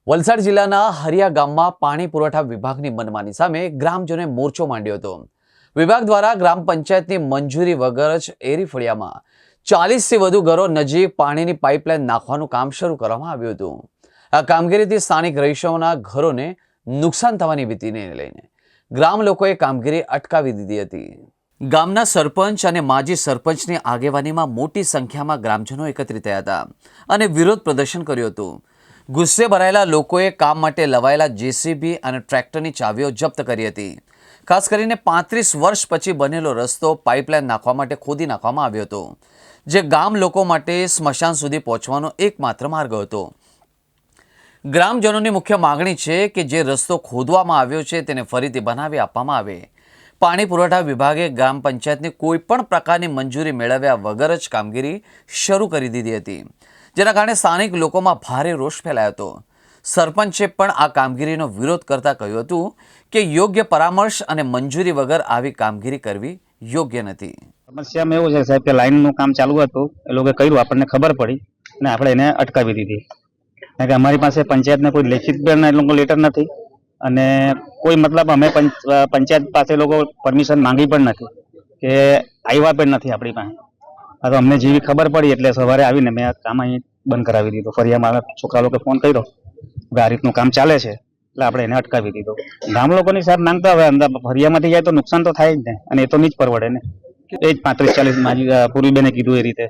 વલસાડ જિલ્લાના હરિયા ગામમાં પાણી પુરવઠા વિભાગની મનમાની સામે ગ્રામજનોએ મોરચો માંડ્યો હતો। વિભાગ દ્વારા ગ્રામ પંચાયતની મંજૂરી વગર જ એરી ફળિયામાં 40થી વધુ ઘરો નજીક પાણીની પાઇપલાઇન નાખવાનું કામ શરૂ કરવામાં આવ્યું હતું। આ કામગીરીથી સ્થાનિક રહીશોના ઘરોને નુકસાન થવાની ભીતિને લઈને ગ્રામ લોકોએ કામગીરી અટકાવી દીધી હતી। ગામના સરપંચ અને માજી સરપંચની આગેવાનીમાં મોટી સંખ્યામાં ગ્રામજનો એકત્રિત થયા હતા અને વિરોધ પ્રદર્શન કર્યું હતું। ગુસ્સે ભરાયેલા લોકોએ કામ માટે લવાયેલા જેસીબી અને ટ્રેક્ટરની ચાવીઓ જપ્ત કરી હતી। ખાસ કરીને 35 વર્ષ પછી બનેલો રસ્તો પાઇપલાઇન નાખવા માટે ખોદી નાખવામાં આવ્યો હતો, જે ગામ લોકો માટે સ્મશાન સુધી પહોંચવાનો એકમાત્ર માર્ગ હતો। ગ્રામજનોની મુખ્ય માગણી છે કે જે રસ્તો ખોદવામાં આવ્યો છે તેને ફરીથી બનાવી આપવામાં આવે। પાણી પુરવઠા વિભાગે ગ્રામ પંચાયતની કોઈ પણ પ્રકારની મંજૂરી મેળવ્યા વગર જ કામગીરી શરૂ કરી દીધી હતી, જેના કારણે સ્થાનિક લોકોમાં ભારે રોષ ફેલાયો હતો। સરપંચે પણ આ કામગીરીનો વિરોધ કરતા કહ્યું હતું કે યોગ્ય પરામર્શ અને મંજૂરી વગર આવી કામગીરી કરવી યોગ્ય નથી। સમસ્યામાં એવું છે સાહેબ કે લાઈનનું કામ ચાલુ હતું, એ લોકો કર્યું, આપણને ખબર પડી અને આપણે એને અટકાવી દીધી। કારણ કે અમારી પાસે પંચાયતને કોઈ લેખિત પણ એ લોકો લેટર નથી અને કોઈ મતલબ અમે પંચાયત પાસે લોકો પરમિશન માંગી પણ નથી કે આવ્યા પણ નથી આપણી પાસે। આ તો અમને જેવી ખબર પડી એટલે સવારે આવીને મેં આ કામ અહીં બંધ કરાવી દીધો। ફરિયામાં છોકરા લોકો ફોન કર્યો કે આ રીતનું કામ ચાલે છે એટલે આપણે એને અટકાવી દીધો। ગામ લોકોની સાહેબ માંગતા હવે અંદર ફરિયામાંથી જાય તો નુકસાન તો થાય જ ને, અને એ તો નહીં જ પરવડે ને। એ જ 35-40 માજી પૂર્વીબેને કીધું એ રીતે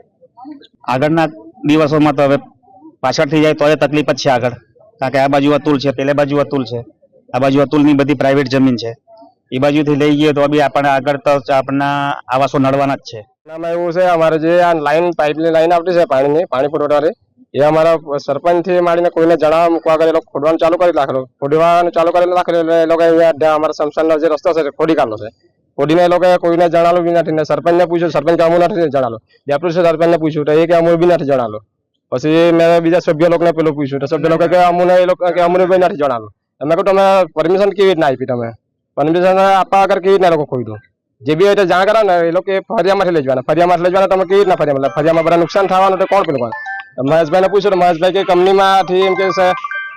આગળના દિવસોમાં તો હવે પાછળથી જાય તો એ તકલીફ જ છે આગળ। કારણ કે આ બાજુ અતુલ છે, પેલે બાજુ અતુલ છે, આ બાજુ અતુલની બધી પ્રાઇવેટ જમીન છે, એ બાજુથી લઈ ગઈએ તો બી આપણે આગળ તો આપણા આવાસો નડવાના જ છે। એવું છે અમારે જે આ લાઈન પાઇપની લાઈન આવતી છે પાણી પુરવઠાની, એ અમારા સરપંચ થી માંડીને કોઈને જણાવવા મૂકવા આગળ એ લોકો ખોદવાનું ચાલુ કરી રાખેલો। ખોદવાનું ચાલુ કરી રાખેલું એટલે એ લોકો અહીંયા અમારા શમશાનનો જે રસ્તો છે ખોદી કાઢલો છે। ખોદીને એ લોકો કોઈને જણાવેલું બી નથી ને સરપંચને પૂછ્યું, સરપંચ અમુ નથી જણાવેલું। ડેપ્યુટી સરપંચને પૂછ્યું તો એ કે અમુ બી નથી જણાવેલું। પછી મેં બીજા સભ્ય લોકોને પેલું પૂછ્યું તો સભ્ય લોકો કે અમુને એ લોકો કે અમને બી નથી જણાવેલું। તમે કહું તમે પરમિશન કેવી રીતના આપી? તમે પરમિશન આપવા આગળ કેવી રીતના લોકો ખોઈ દો? જે બી હોય જાણ કરા ને, એ લોકો ફરિયામાંથી લઈ જવાના, ફરિયામાંથી લઈ જવાના તમે કેવી રીતના ફરિયામાં બધા નુકસાન થવાનું તો કોણ પેલું કરે? મહેશભાઈને પૂછ્યું તો મહેશભાઈ કે કંપનીમાંથી એમ કે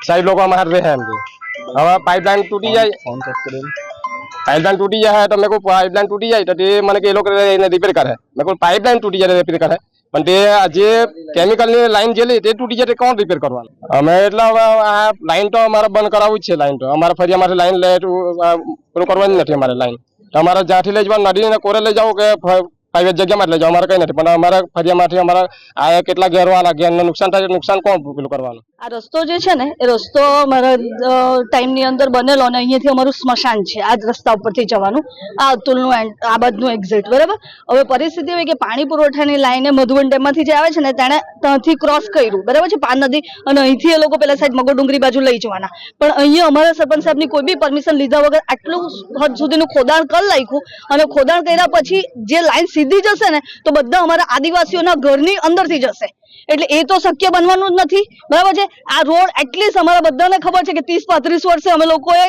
સાઈડ લોકો અમારે રહે એમ કે હવે પાઇપલાઇન તૂટી જાય, પાઇપલાઇન તૂટી જાય તો મેં કહું પાઇપલાઇન તૂટી જાય તો તે મને કે એ લોકો એને રિપેર કરે। મેં કહું પાઇપલાઇન તૂટી જાય રિપેર કરે, પણ તે જે કેમિકલની લાઈન જે લી તે તૂટી જાય તે કોણ રિપેર કરવાનું? અમે એટલે હવે આ લાઈન તો અમારે બંધ કરાવવું જ છે। લાઈન તો અમારે ફરિયામાંથી લાઈન પેલું કરવાની નથી અમારે લાઈન। તમારે જ્યાંથી લઈ જવાનું નદીને કોરે લઈ જાઓ કે પ્રાઇવેટ જગ્યામાં લઈ જાઓ, અમારે કઈ નથી, પણ અમારા ફરિયામાંથી અમારા આ કેટલા ઘેરો આના ઘેરને નુકસાન થાય, નુકસાન કોણ પેલું કરવાનું? આ રસ્તો જે છે ને એ રસ્તો અમારા ટાઈમની અંદર બનેલો અને અહીંયાથી અમારું સ્મશાન છે, આ જ રસ્તા ઉપરથી જવાનું, આ અતુલનું આ બાજુનું એક્ઝિટ, બરાબર। હવે પરિસ્થિતિ એવી કે પાણી પુરવઠાની લાઈને મધુવન ડેમમાંથી જે આવે છે ને તેણે ત્યાંથી ક્રોસ કર્યું, બરાબર છે, પાન નદી, અને અહીંથી એ લોકો પેલા સાઈડ મગોડુંગરી બાજુ લઈ જવાના, પણ અહીંયા અમારા સરપંચ સાહેબની કોઈ બી પરમિશન લીધા વગર આટલું હદ સુધીનું ખોદાણ કરી નાખ્યું। અને ખોદાણ કર્યા પછી જે લાઈન સીધી જશે ને તો બધા અમારા આદિવાસીઓના ઘરની અંદરથી જશે, એટલે એ તો શક્ય બનવાનું જ નથી, બરાબર છે। આ રોડ એટલીસ્ટ અમારા બધાને ખબર છે કે 30-35 વર્ષે અમે લોકોએ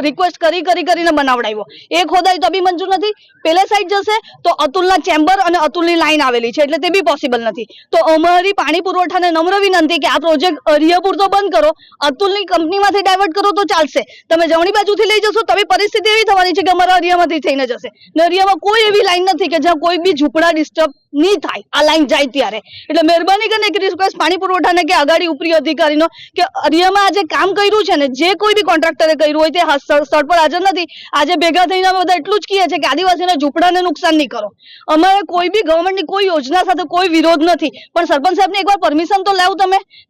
રિક્વેસ્ટ કરીને બનાવડાવ્યો, એ ખોદાઈ તો બી મંજૂર નથી। પેલે સાઈડ જશે તો અતુલના ચેમ્બર અને અતુલની લાઈન આવેલી છે, એટલે તે બી પોસિબલ નથી। તો અમારી પાણી પુરવઠાને નમ્ર વિનંતી કે આ પ્રોજેક્ટ અરિયાપુર તો બંધ કરો, અતુલની કંપનીમાંથી ડાયવર્ટ કરો તો ચાલશે। તમે જમણી બાજુથી લઈ જશો તો બી પરિસ્થિતિ એવી થવાની છે કે અમારા અરિયામાંથી થઈને જશે, ને અરિયામાં કોઈ એવી લાઈન નથી કે જ્યાં કોઈ બી ઝૂંપડા ડિસ્ટર્બ નહીં થાય આ લાઈન જાય ત્યારે। એટલે મહેરબાની કરીને એક રિક્વેસ્ટ પાણી પુરવઠાને કે આગાડી ઉપરી અધિકારીનો કે અરિયામાં આજે કામ કર્યું છે ને, જે કોઈ બી કોન્ટ્રાક્ટરે કર્યું હોય તે સ્થળ પર હાજર નથી। આજે ભેગા થઈને અમે બધા એટલું જ કહીએ છીએ કે આદિવાસીના ઝૂંપડાને નુકસાન નહીં કરો। અમારે કોઈ બી ગવર્મેન્ટની કોઈ યોજના સાથે કોઈ વિરોધ નથી, પણ સરપંચ સાહેબને એકવાર પરમિશન તો લેવું।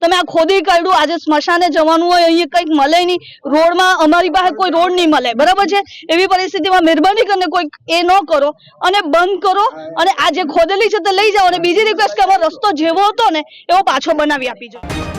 તમે આ ખોદી કાઢ્યું, આજે સ્મશાને જવાનું હોય, અહીંયા કંઈક મળે નહીં, રોડમાં અમારી પાસે કોઈ રોડ નહીં મળે, બરાબર છે। એવી પરિસ્થિતિમાં મહેરબાની કરીને કોઈ એ ન કરો અને બંધ કરો, અને આ જે ખોદેલી છે તે લઈ જાઓ, અને બીજી રિક્વેસ્ટ કે અમારો રસ્તો જેવો હતો ને એવો પાછો બનાવી આપી જાઓ।